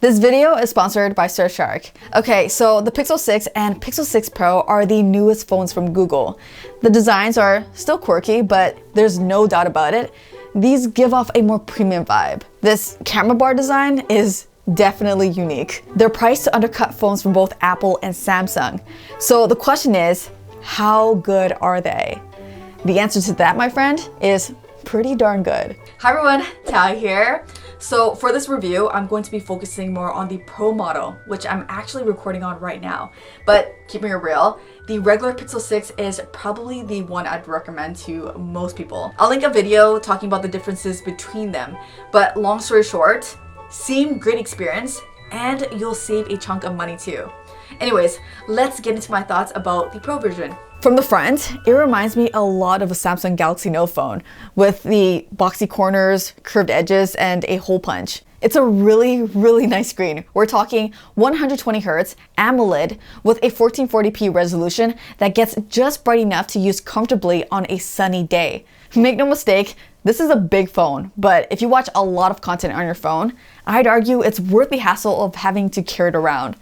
This video is sponsored by Surfshark. Okay, so the Pixel 6 and Pixel 6 Pro are the newest phones from Google. The designs are still quirky, but there's no doubt about it. These give off a more premium vibe. This camera bar design is definitely unique. They're priced to undercut phones from both Apple and Samsung. So the question is, how good are they? The answer to that, my friend, is pretty darn good. Hi everyone, Thao here. So for this review, I'm going to be focusing more on the Pro model, which I'm actually recording on right now. But keeping it real, the regular Pixel 6 is probably the one I'd recommend to most people. I'll link a video talking about the differences between them. But long story short, same great experience, and you'll save a chunk of money too. Anyways, let's get into my thoughts about the Pro version. From the front, it reminds me a lot of a Samsung Galaxy Note phone with the boxy corners, curved edges, and a hole punch. It's a really nice screen. We're talking 120Hz AMOLED with a 1440p resolution that gets just bright enough to use comfortably on a sunny day. Make no mistake, this is a big phone, but if you watch a lot of content on your phone, I'd argue it's worth the hassle of having to carry it around.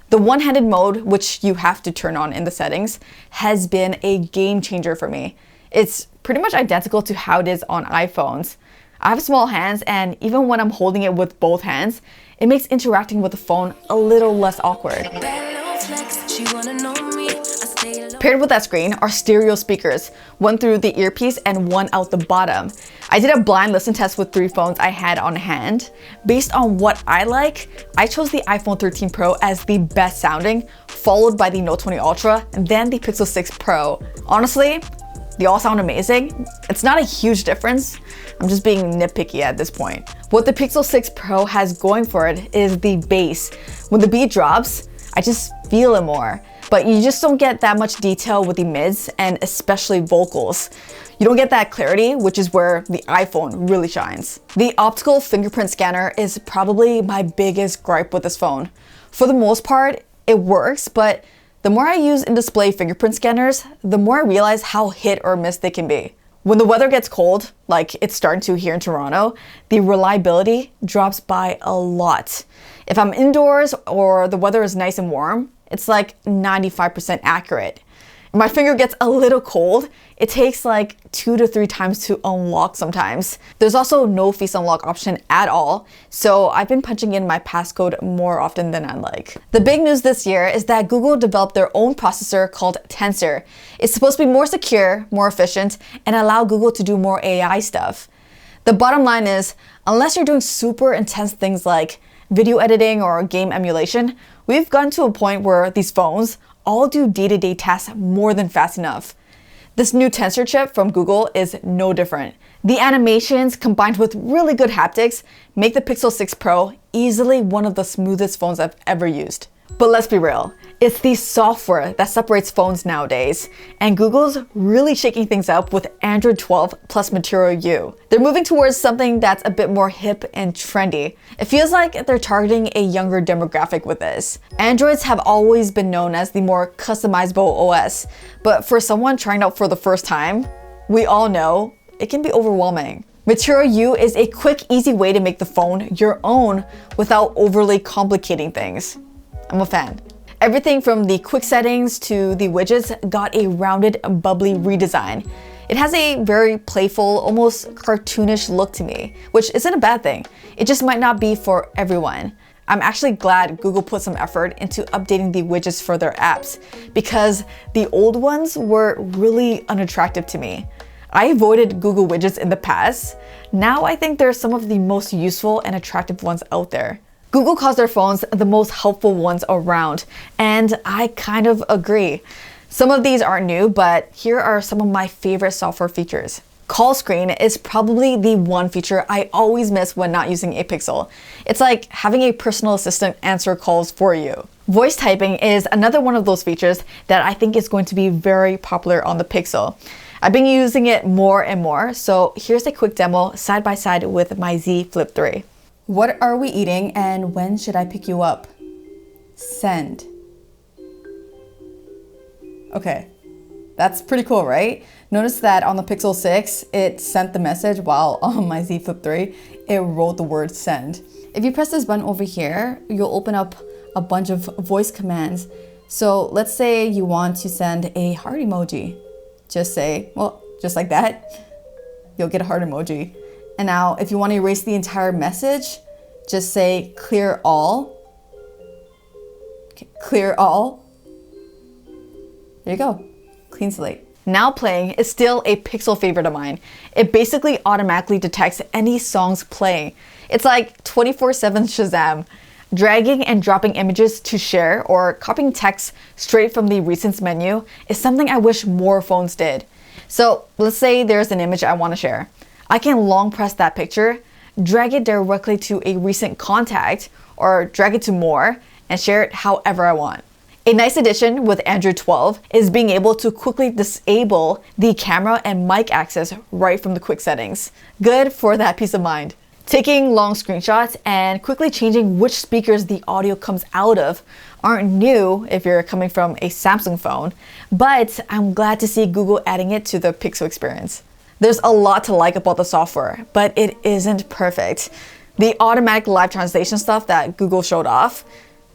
The one-handed mode, which you have to turn on in the settings, has been a game changer for me. It's pretty much identical to how it is on iPhones. I have small hands, and even when I'm holding it with both hands, it makes interacting with the phone a little less awkward. Paired with that screen are stereo speakers, one through the earpiece and one out the bottom. I did a blind listen test with 3 phones I had on hand. Based on what I like, I chose the iPhone 13 Pro as the best sounding, followed by the Note 20 Ultra, and then the Pixel 6 Pro. Honestly, they all sound amazing. It's not a huge difference. I'm just being nitpicky at this point. What the Pixel 6 Pro has going for it is the bass. When the beat drops, I just feel it more. But you just don't get that much detail with the mids and especially vocals. You don't get that clarity, which is where the iPhone really shines. The optical fingerprint scanner is probably my biggest gripe with this phone. For the most part, it works, but the more I use in-display fingerprint scanners, the more I realize how hit or miss they can be. When the weather gets cold, like it's starting to here in Toronto, the reliability drops by a lot. If I'm indoors or the weather is nice and warm, it's like 95% accurate. If my finger gets a little cold, it takes like 2 to 3 times to unlock sometimes. There's also no face unlock option at all, so I've been punching in my passcode more often than I like. The big news this year is that Google developed their own processor called Tensor. It's supposed to be more secure, more efficient, and allow Google to do more AI stuff. The bottom line is, unless you're doing super intense things like video editing or game emulation, we've gotten to a point where these phones all do day-to-day tasks more than fast enough. This new Tensor chip from Google is no different. The animations combined with really good haptics make the Pixel 6 Pro easily one of the smoothest phones I've ever used. But let's be real, it's the software that separates phones nowadays, and Google's really shaking things up with Android 12 plus Material U. They're moving towards something that's a bit more hip and trendy. It feels like they're targeting a younger demographic with this. Androids have always been known as the more customizable OS, but for someone trying out for the first time, we all know it can be overwhelming. Material U is a quick, easy way to make the phone your own without overly complicating things. I'm a fan. Everything from the quick settings to the widgets got a rounded, bubbly redesign. It has a very playful, almost cartoonish look to me, which isn't a bad thing. It just might not be for everyone. I'm actually glad Google put some effort into updating the widgets for their apps, because the old ones were really unattractive to me. I avoided Google widgets in the past. Now I think they're some of the most useful and attractive ones out there. Google calls their phones the most helpful ones around, and I kind of agree. Some of these aren't new, but here are some of my favorite software features. Call screen is probably the one feature I always miss when not using a Pixel. It's like having a personal assistant answer calls for you. Voice typing is another one of those features that I think is going to be very popular on the Pixel. I've been using it more and more, so here's a quick demo side by side with my Z Flip 3. What are we eating and when should I pick you up? Send. Okay, that's pretty cool, right? Notice that on the Pixel 6, it sent the message while on my Z Flip 3, it wrote the word send. If you press this button over here, you'll open up a bunch of voice commands. So let's say you want to send a heart emoji. Just say, well, just like that, you'll get a heart emoji. And now if you want to erase the entire message, just say clear all. Okay, clear all. There you go, clean slate. Now Playing is still a Pixel favorite of mine. It basically automatically detects any songs playing. It's like 24/7 Shazam. Dragging and dropping images to share or copying text straight from the Recents menu is something I wish more phones did. So let's say there's an image I want to share. I can long press that picture, drag it directly to a recent contact, or drag it to more and share it however I want. A nice addition with Android 12 is being able to quickly disable the camera and mic access right from the quick settings. Good for that peace of mind. Taking long screenshots and quickly changing which speakers the audio comes out of aren't new if you're coming from a Samsung phone, but I'm glad to see Google adding it to the Pixel experience. There's a lot to like about the software, but it isn't perfect. The automatic live translation stuff that Google showed off,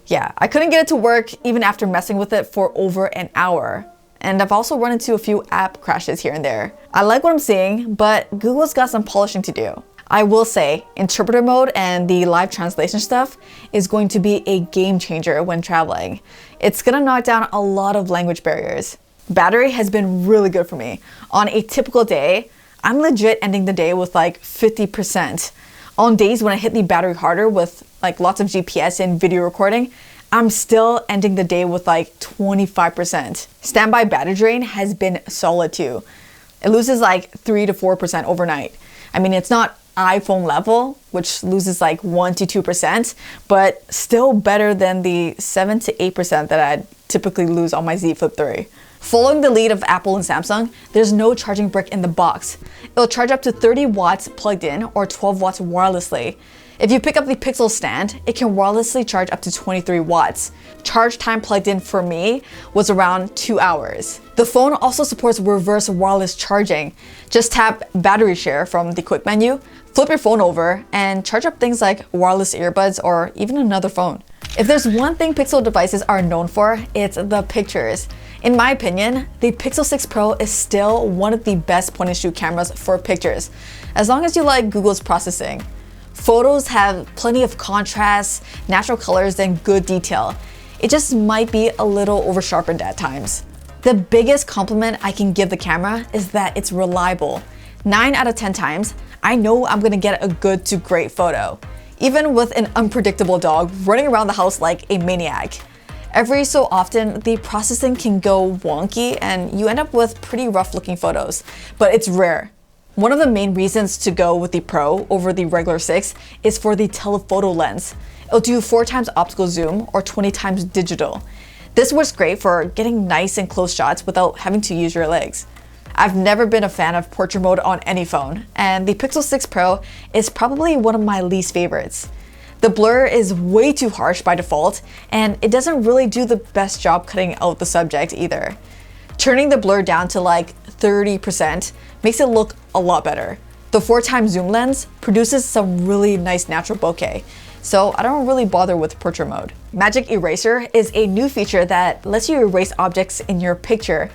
yeah, I couldn't get it to work even after messing with it for over an hour. And I've also run into a few app crashes here and there. I like what I'm seeing, but Google's got some polishing to do. I will say, interpreter mode and the live translation stuff is going to be a game changer when traveling. It's gonna knock down a lot of language barriers. Battery has been really good for me. On a typical day, I'm legit ending the day with like 50%. On days when I hit the battery harder with like lots of GPS and video recording, I'm still ending the day with like 25%. Standby battery drain has been solid too. It loses like 3 to 4% overnight. I mean, it's not iPhone level, which loses like 1 to 2%, but still better than the 7 to 8% that I'd typically lose on my Z Flip 3. Following the lead of Apple and Samsung, there's no charging brick in the box. It'll charge up to 30 watts plugged in or 12 watts wirelessly. If you pick up the Pixel stand, it can wirelessly charge up to 23 watts. Charge time plugged in for me was around 2 hours. The phone also supports reverse wireless charging. Just tap battery share from the quick menu, flip your phone over, and charge up things like wireless earbuds or even another phone. If there's one thing Pixel devices are known for, it's the pictures. In my opinion, the Pixel 6 Pro is still one of the best point-and-shoot cameras for pictures, as long as you like Google's processing. Photos have plenty of contrast, natural colors, and good detail. It just might be a little over-sharpened at times. The biggest compliment I can give the camera is that it's reliable. 9 out of 10 times, I know I'm gonna get a good to great photo, even with an unpredictable dog running around the house like a maniac. Every so often, the processing can go wonky and you end up with pretty rough looking photos, but it's rare. One of the main reasons to go with the Pro over the regular 6 is for the telephoto lens. It'll do 4 times optical zoom or 20 times digital. This works great for getting nice and close shots without having to use your legs. I've never been a fan of portrait mode on any phone, and the Pixel 6 Pro is probably one of my least favorites. The blur is way too harsh by default, and it doesn't really do the best job cutting out the subject either. Turning the blur down to like 30% makes it look a lot better. The 4 times zoom lens produces some really nice natural bokeh, so I don't really bother with portrait mode. Magic Eraser is a new feature that lets you erase objects in your picture.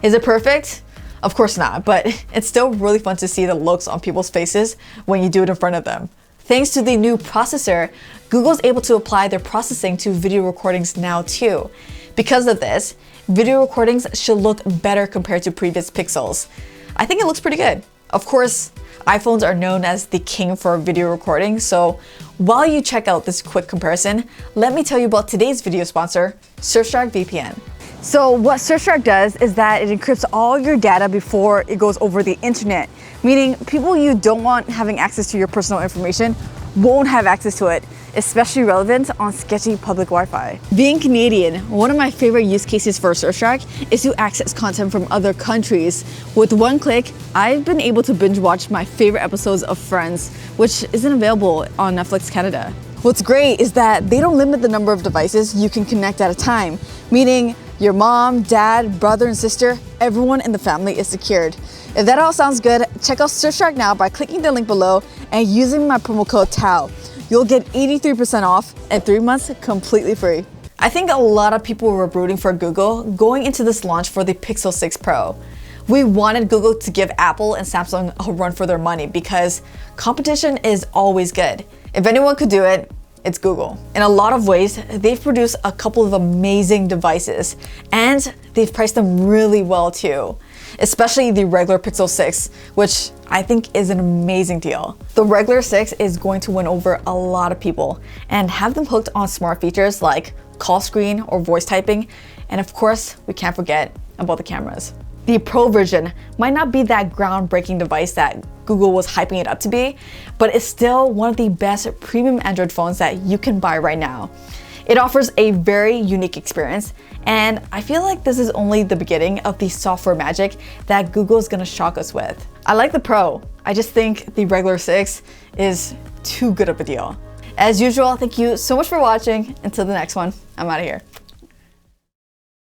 Is it perfect? Of course not, but it's still really fun to see the looks on people's faces when you do it in front of them. Thanks to the new processor, Google's able to apply their processing to video recordings now too. Because of this, video recordings should look better compared to previous Pixels. I think it looks pretty good. Of course, iPhones are known as the king for video recording, so while you check out this quick comparison, let me tell you about today's video sponsor, Surfshark VPN. So what Surfshark does is that it encrypts all your data before it goes over the internet, meaning people you don't want having access to your personal information won't have access to it, especially relevant on sketchy public Wi-Fi. Being Canadian, one of my favorite use cases for Surfshark is to access content from other countries. With one click, I've been able to binge watch my favorite episodes of Friends, which isn't available on Netflix Canada. What's great is that they don't limit the number of devices you can connect at a time, meaning your mom, dad, brother, and sister, everyone in the family is secured. If that all sounds good, check out Surfshark now by clicking the link below and using my promo code Thao. you'll get 83% off and 3 months completely free. I think a lot of people were rooting for Google going into this launch for the Pixel 6 Pro. We wanted Google to give Apple and Samsung a run for their money because competition is always good. If anyone could do it, it's Google. In a lot of ways, they've produced a couple of amazing devices and they've priced them really well too. Especially the regular Pixel 6, which I think is an amazing deal. The regular 6 is going to win over a lot of people and have them hooked on smart features like call screen or voice typing, and of course, we can't forget about the cameras. The Pro version might not be that groundbreaking device that Google was hyping it up to be, but it's still one of the best premium Android phones that you can buy right now. It offers a very unique experience, and I feel like this is only the beginning of the software magic that Google is gonna shock us with. I like the Pro, I just think the regular 6 is too good of a deal. As usual, thank you so much for watching. Until the next one, I'm out of here.